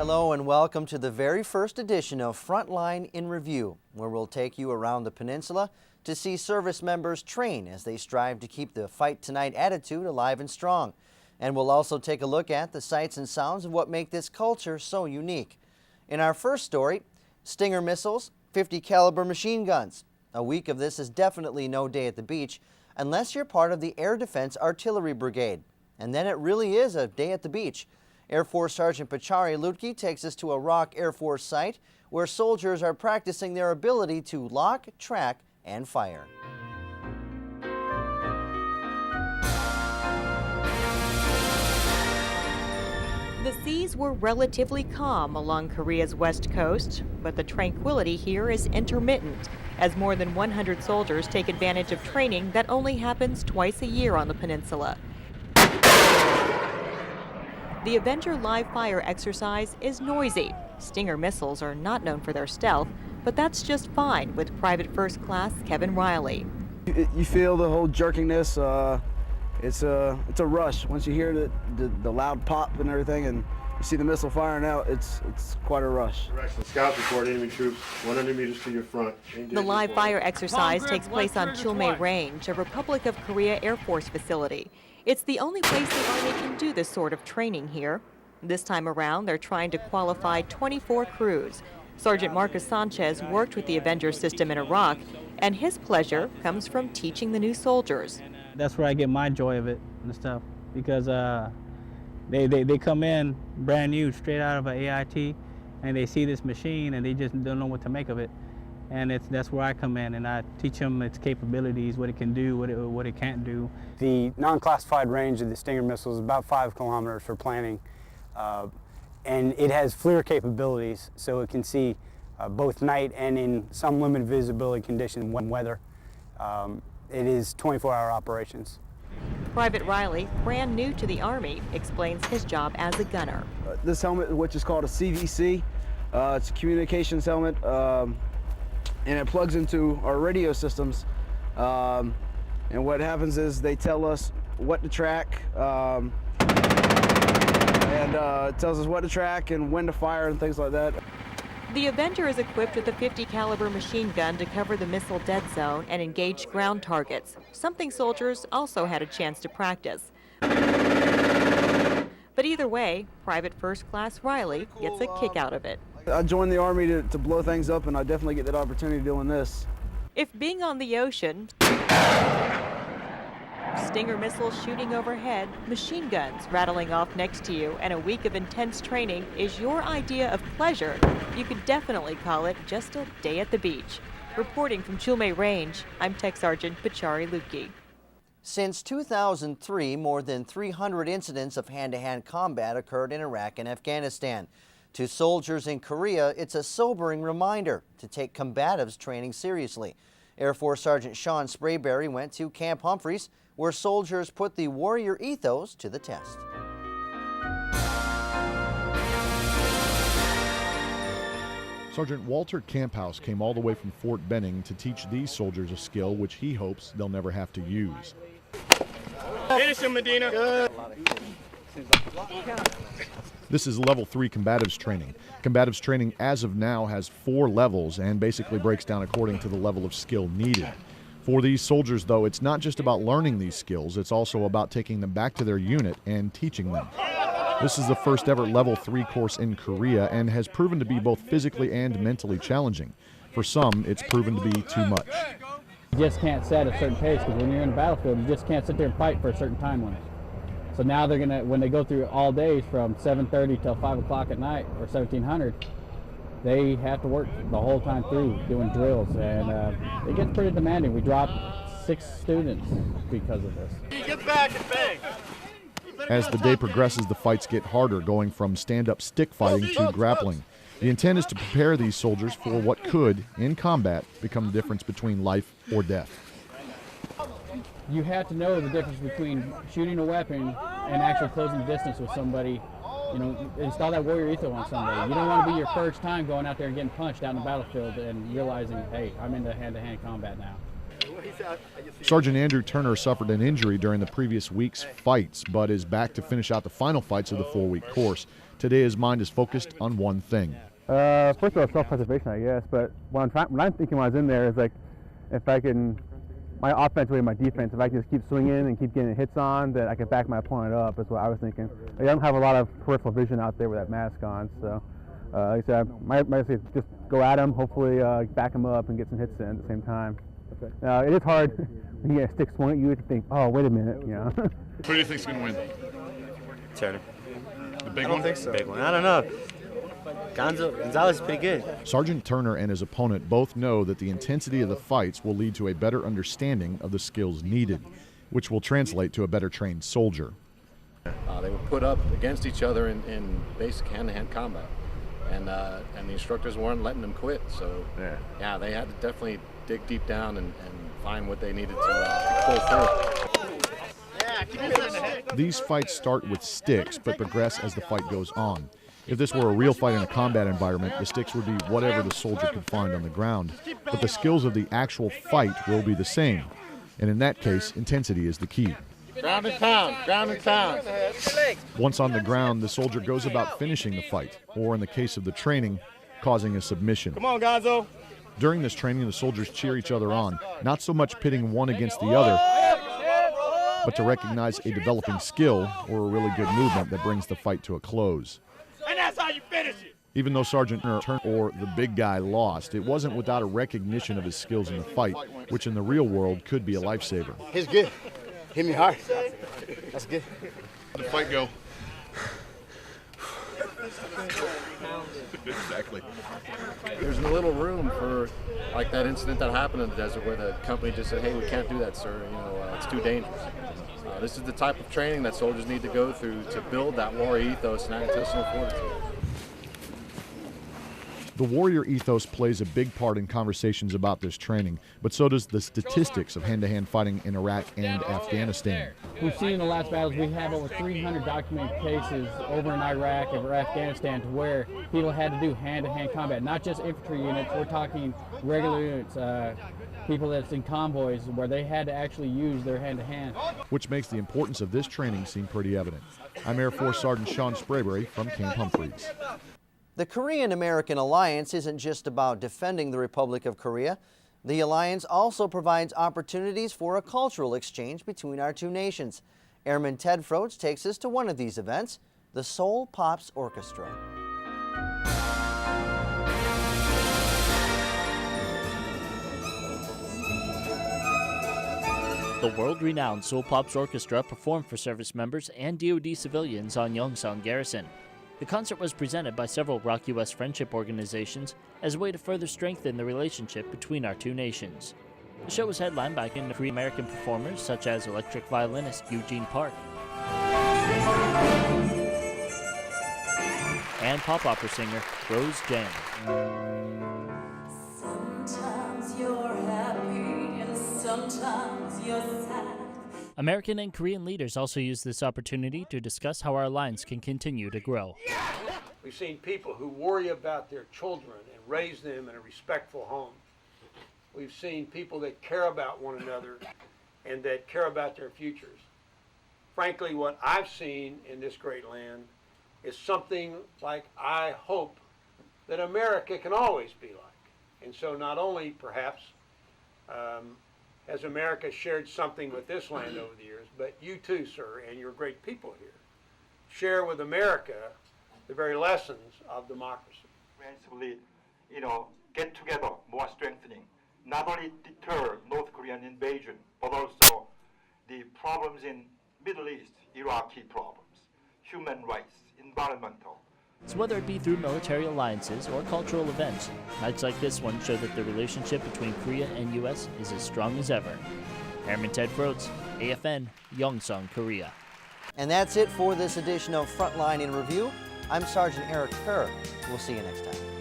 Hello and welcome to the very first edition of Frontline in Review, where we'll take you around the peninsula to see service members train as they strive to keep the fight tonight attitude alive and strong. And we'll also take a look at the sights and sounds of what make this culture so unique. In our first story, Stinger missiles, 50 caliber machine guns. A week of this is definitely no day at the beach unless you're part of the Air Defense Artillery Brigade. And then it really is a day at the beach. Air Force Sergeant Pachari Lutke takes us to a Rock Air Force site where soldiers are practicing their ability to lock, track, and fire. The seas were relatively calm along Korea's west coast, but the tranquility here is intermittent as more than 100 soldiers take advantage of training that only happens twice a year on the peninsula. The Avenger live fire exercise is noisy. Stinger missiles are not known for their stealth, but that's just fine with Private First Class Kevin Riley. You feel the whole jerkiness. It's a rush. Once you hear the loud pop and everything, and you see the missile firing out, it's quite a rush. Direction. Scouts report enemy troops 100 meters to your front. The live fire exercise takes place on Chulmae Range, a Republic of Korea Air Force facility. It's the only place the Army can do this sort of training here. This time around, they're trying to qualify 24 crews. Sergeant Marcus Sanchez worked with the Avenger system in Iraq, and his pleasure comes from teaching the new soldiers. That's where I get my joy of it and stuff, because they come in brand new, straight out of an AIT, and they see this machine and they just don't know what to make of it. And that's where I come in, and I teach them its capabilities, what it can do, what it can't do. The non-classified range of the Stinger missile is about 5 kilometers for planning, and it has FLIR capabilities, so it can see both night and in some limited visibility conditions when weather. It is 24-hour operations. Private Riley, brand new to the Army, explains his job as a gunner. This helmet, which is called a CVC, it's a communications helmet, and it plugs into our radio systems. And what happens is they tell us what to track, and it tells us what to track and when to fire and things like that. The Avenger is equipped with a 50 caliber machine gun to cover the missile dead zone and engage ground targets, something soldiers also had a chance to practice. But either way, Private First Class Riley gets a kick out of it. I joined the Army to blow things up, and I definitely get that opportunity doing this. If being on the ocean, Stinger missiles shooting overhead, machine guns rattling off next to you, and a week of intense training is your idea of pleasure, you could definitely call it just a day at the beach. Reporting from Chulmae Range, I'm Tech Sergeant Pachari Lutke. Since 2003, more than 300 incidents of hand-to-hand combat occurred in Iraq and Afghanistan. To soldiers in Korea, it's a sobering reminder to take combatives training seriously. Air Force Sergeant Sean Sprayberry went to Camp Humphreys, where soldiers put the warrior ethos to the test. Sergeant Walter Camphouse came all the way from Fort Benning to teach these soldiers a skill which he hopes they'll never have to use. Finish him, Medina. Good. This is level 3 combatives training. Combatives training as of now has 4 levels and basically breaks down according to the level of skill needed. For these soldiers, though, it's not just about learning these skills, it's also about taking them back to their unit and teaching them. This is the first ever level 3 course in Korea and has proven to be both physically and mentally challenging. For some, it's proven to be too much. You just can't set a certain pace, because when you're in the battlefield, you just can't sit there and fight for a certain time limit. So now they're gonna, when they go through all days from 7:30 till 5 o'clock at night, or 1700, they have to work the whole time through doing drills, and it gets pretty demanding. We dropped 6 students because of this. Get back and bang. As the day progresses, the fights get harder, going from stand-up stick fighting to grappling. The intent is to prepare these soldiers for what could, in combat, become the difference between life or death. You have to know the difference between shooting a weapon and actually closing the distance with somebody. You know, install that warrior ethos on somebody. You don't want to be your first time going out there and getting punched out in the battlefield and realizing, hey, I'm into hand-to-hand combat now. Sergeant Andrew Turner suffered an injury during the previous week's fights, but is back to finish out the final fights of the 4-week course. Today his mind is focused on one thing. First of all, self-preservation, I guess. But what I'm thinking when I was in there is like, if I can, my offense way my defense, if I can just keep swinging and keep getting hits on, that I can back my opponent up. Is what I was thinking. I don't have a lot of peripheral vision out there with that mask on, so like I said, I might say just go at him, hopefully back him up and get some hits in at the same time. Okay. It is hard when you get a stick swung at you to think, oh, wait a minute, you know. Who do you think's going to win? Turner. The big I one? don't think so. Big one. I don't know. Gonzalez is pretty good. Sergeant Turner and his opponent both know that the intensity of the fights will lead to a better understanding of the skills needed, which will translate to a better trained soldier. They were put up against each other in basic hand-to-hand combat, and the instructors weren't letting them quit. So yeah, they had to definitely dig deep down and find what they needed to pull through. These fights start with sticks but progress as the fight goes on. If this were a real fight in a combat environment, the sticks would be whatever the soldier could find on the ground. But the skills of the actual fight will be the same. And in that case, intensity is the key. Ground and pound, ground and pound. Once on the ground, the soldier goes about finishing the fight, or in the case of the training, causing a submission. Come on, Gonzo. During this training, the soldiers cheer each other on, not so much pitting one against the other, but to recognize a developing skill or a really good movement that brings the fight to a close. And that's how you finish it. Even though Sergeant Turner or the big guy lost, it wasn't without a recognition of his skills in the fight, which in the real world could be a lifesaver. He's good. Hit me hard. That's good. How'd the fight go? Exactly. There's a little room for like that incident that happened in the desert where the company just said, hey, we can't do that, sir. It's too dangerous. This is the type of training that soldiers need to go through to build that warrior ethos and intestinal fortitude. The warrior ethos plays a big part in conversations about this training, but so does the statistics of hand-to-hand fighting in Iraq and Afghanistan. We've seen in the last battles, we have over 300 documented cases over in Iraq or Afghanistan to where people had to do hand-to-hand combat, not just infantry units, we're talking regular units, people that's in convoys where they had to actually use their hand-to-hand. Which makes the importance of this training seem pretty evident. I'm Air Force Sergeant Sean Sprayberry from Camp Humphreys. The Korean-American alliance isn't just about defending the Republic of Korea. The alliance also provides opportunities for a cultural exchange between our two nations. Airman Ted Frodes takes us to one of these events, the Seoul Pops Orchestra. The world-renowned Seoul Pops Orchestra performed for service members and DoD civilians on Yongsan Garrison. The concert was presented by several ROK-US friendship organizations as a way to further strengthen the relationship between our two nations. The show was headlined by Korean-American performers such as electric violinist Eugene Park and pop opera singer Rose Jang. Sometimes you're happy and sometimes you're sad. American and Korean leaders also used this opportunity to discuss how our alliance can continue to grow. We've seen people who worry about their children and raise them in a respectful home. We've seen people that care about one another and that care about their futures. Frankly, what I've seen in this great land is something like I hope that America can always be like. And so not only perhaps has America shared something with this land over the years, but you too, sir, and your great people here, share with America the very lessons of democracy. Progressively, get together, more strengthening, not only deter North Korean invasion, but also the problems in Middle East, Iraqi problems, human rights, environmental. So whether it be through military alliances or cultural events, nights like this one show that the relationship between Korea and U.S. is as strong as ever. Airman Ted Frodes, AFN, Yongsan, Korea. And that's it for this edition of Frontline in Review. I'm Sergeant Eric Kerr. We'll see you next time.